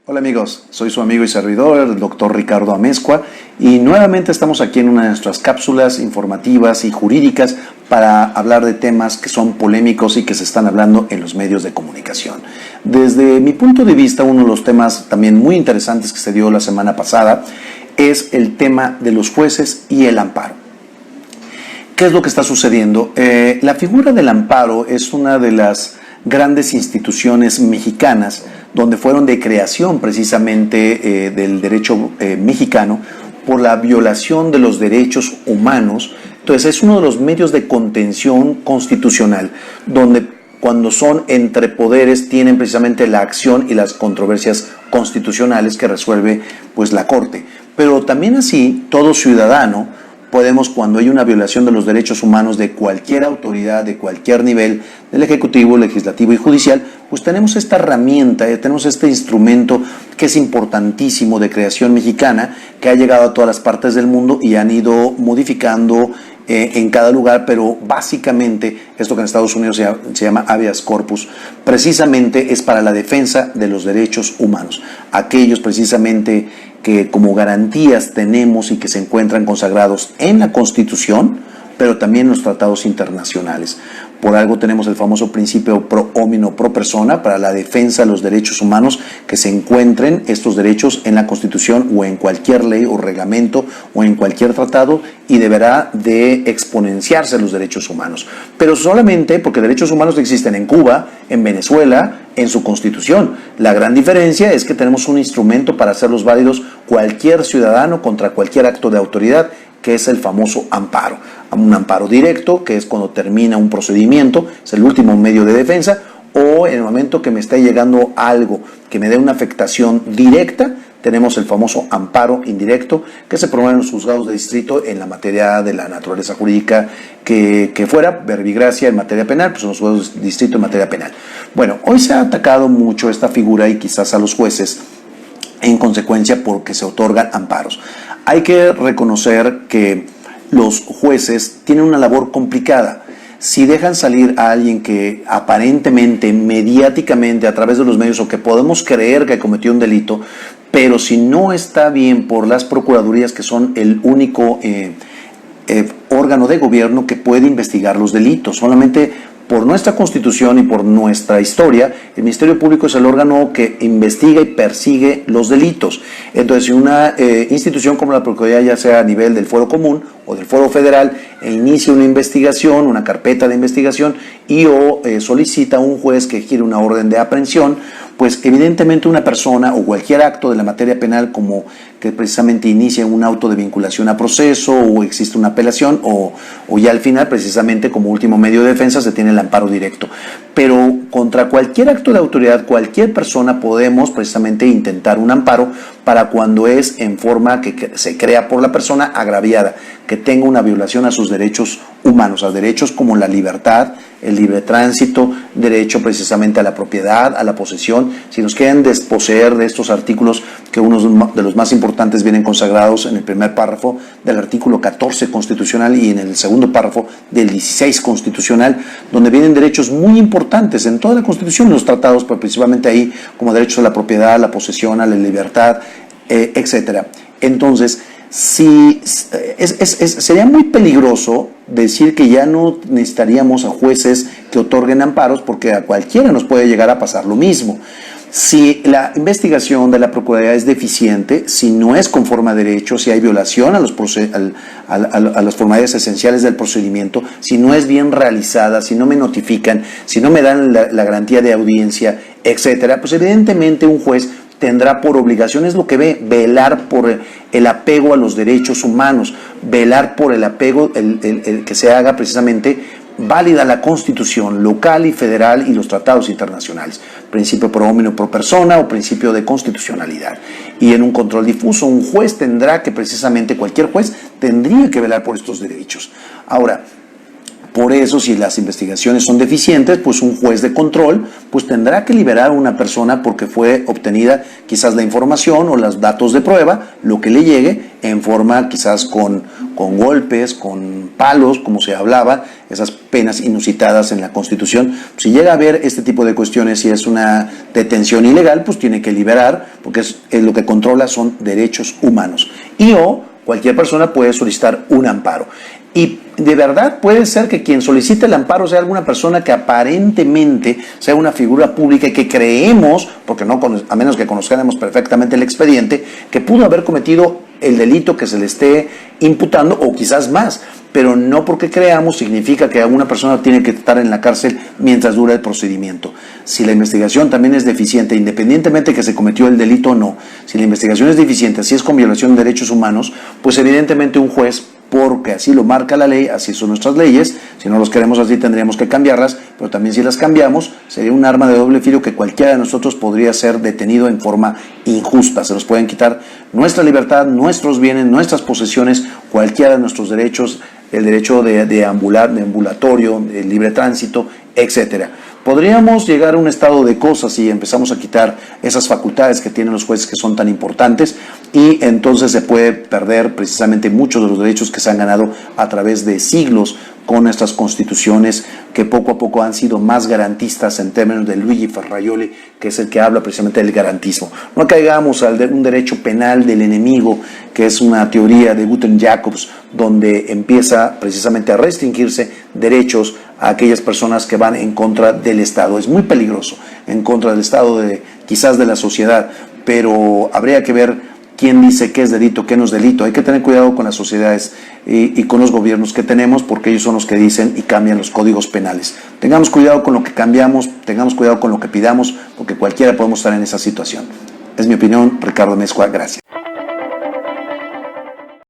Hola amigos, soy su amigo y servidor, el doctor Ricardo Amezcua, y nuevamente estamos aquí en una de nuestras cápsulas informativas y jurídicas para hablar de temas que son polémicos y que se están hablando en los medios de comunicación. Desde mi punto de vista, uno de los temas también muy interesantes que se dio la semana pasada es el tema de los jueces y el amparo. ¿Qué es lo que está sucediendo? La figura del amparo es una de las grandes instituciones mexicanas donde fueron de creación precisamente del derecho mexicano por la violación de los derechos humanos. Entonces es uno de los medios de contención constitucional donde cuando son entre poderes tienen precisamente la acción y las controversias constitucionales que resuelve pues la Corte. Pero también así todo ciudadano podemos, cuando hay una violación de los derechos humanos de cualquier autoridad, de cualquier nivel, del Ejecutivo, Legislativo y Judicial, pues tenemos esta herramienta, tenemos este instrumento que es importantísimo de creación mexicana, que ha llegado a todas las partes del mundo y han ido modificando en cada lugar, pero básicamente esto que en Estados Unidos se llama habeas corpus, precisamente es para la defensa de los derechos humanos, aquellos precisamente que como garantías tenemos y que se encuentran consagrados en la Constitución, pero también en los tratados internacionales. Por algo tenemos el famoso principio pro homino pro persona para la defensa de los derechos humanos, que se encuentren estos derechos en la Constitución o en cualquier ley o reglamento o en cualquier tratado, y deberá de exponenciarse los derechos humanos. Pero solamente porque derechos humanos existen en Cuba, en Venezuela, en su Constitución. La gran diferencia es que tenemos un instrumento para hacerlos válidos cualquier ciudadano contra cualquier acto de autoridad, que es el famoso amparo. Un amparo directo, que es cuando termina un procedimiento, es el último medio de defensa, o en el momento que me está llegando algo que me dé una afectación directa, tenemos el famoso amparo indirecto, que se promueve en los juzgados de distrito en la materia de la naturaleza jurídica que fuera, verbigracia en materia penal, pues en los juzgados de distrito en materia penal. Bueno, hoy se ha atacado mucho esta figura y quizás a los jueces en consecuencia porque se otorgan amparos. Hay que reconocer que los jueces tienen una labor complicada. Si dejan salir a alguien que aparentemente, mediáticamente, a través de los medios, o que podemos creer que cometió un delito, pero si no está bien por las procuradurías, que son el único órgano de gobierno que puede investigar los delitos, solamente por nuestra Constitución y por nuestra historia, el Ministerio Público es el órgano que investiga y persigue los delitos. Entonces, si una institución como la Procuraduría, ya sea a nivel del Fuero Común o del Fuero Federal, inicia una investigación, una carpeta de investigación y solicita a un juez que gire una orden de aprehensión, pues evidentemente una persona o cualquier acto de la materia penal, como que precisamente inicia un auto de vinculación a proceso o existe una apelación o ya al final precisamente como último medio de defensa se tiene el amparo directo. Pero contra cualquier acto de autoridad, cualquier persona podemos precisamente intentar un amparo para cuando es en forma que se crea por la persona agraviada, que tenga una violación a sus derechos humanos, a derechos como la libertad, el libre tránsito, derecho precisamente a la propiedad, a la posesión. Si nos quieren desposeer de estos artículos, que unos de los más importantes vienen consagrados en el primer párrafo del artículo 14 constitucional y en el segundo párrafo del 16 constitucional, donde vienen derechos muy importantes en toda la Constitución, los tratados, pero principalmente ahí, como derechos a la propiedad, a la posesión, a la libertad, etcétera. Entonces, sería muy peligroso decir que ya no necesitaríamos a jueces que otorguen amparos, porque a cualquiera nos puede llegar a pasar lo mismo. Si la investigación de la Procuraduría es deficiente, si no es conforme a derecho, si hay violación a las formalidades esenciales del procedimiento, si no es bien realizada, si no me notifican, si no me dan la garantía de audiencia, etcétera, pues evidentemente un juez tendrá por obligación, es lo que ve, velar por el apego a los derechos humanos, velar por el apego, el que se haga precisamente válida la Constitución local y federal y los tratados internacionales, principio pro homino pro persona o principio de constitucionalidad. Y en un control difuso, un juez tendrá que precisamente, cualquier juez tendría que velar por estos derechos. Ahora, Por eso, si las investigaciones son deficientes, pues un juez de control pues tendrá que liberar a una persona porque fue obtenida quizás la información o los datos de prueba, lo que le llegue, en forma quizás con golpes, con palos, como se hablaba, esas penas inusitadas en la Constitución. Si llega a haber este tipo de cuestiones y es una detención ilegal, pues tiene que liberar, porque es lo que controla son derechos humanos. Cualquier persona puede solicitar un amparo. Y de verdad puede ser que quien solicite el amparo sea alguna persona que aparentemente sea una figura pública y que creemos, porque no, a menos que conozcamos perfectamente el expediente, que pudo haber cometido el delito que se le esté imputando o quizás más. Pero no porque creamos significa que alguna persona tiene que estar en la cárcel mientras dura el procedimiento. Si la investigación también es deficiente, independientemente de que se cometió el delito o no, si la investigación es deficiente, si es con violación de derechos humanos, pues evidentemente un juez, porque así lo marca la ley, así son nuestras leyes, si no los queremos así tendríamos que cambiarlas, pero también si las cambiamos sería un arma de doble filo que cualquiera de nosotros podría ser detenido en forma injusta. Se nos pueden quitar nuestra libertad, nuestros bienes, nuestras posesiones, cualquiera de nuestros derechos, el derecho de ambulatorio, el libre tránsito, etcétera. Podríamos llegar a un estado de cosas si empezamos a quitar esas facultades que tienen los jueces que son tan importantes, y entonces se puede perder precisamente muchos de los derechos que se han ganado a través de siglos con nuestras constituciones, que poco a poco han sido más garantistas en términos de Luigi Ferrajoli, que es el que habla precisamente del garantismo. No caigamos a un derecho penal del enemigo, que es una teoría de Gutten-Jacobs, donde empieza precisamente a restringirse derechos a aquellas personas que van en contra del Estado. Es muy peligroso, en contra del Estado, quizás de la sociedad, pero habría que ver quién dice qué es delito, qué no es delito. Hay que tener cuidado con las sociedades y con los gobiernos que tenemos, porque ellos son los que dicen y cambian los códigos penales. Tengamos cuidado con lo que cambiamos, tengamos cuidado con lo que pidamos, porque cualquiera podemos estar en esa situación. Es mi opinión, Ricardo Amezcua, gracias.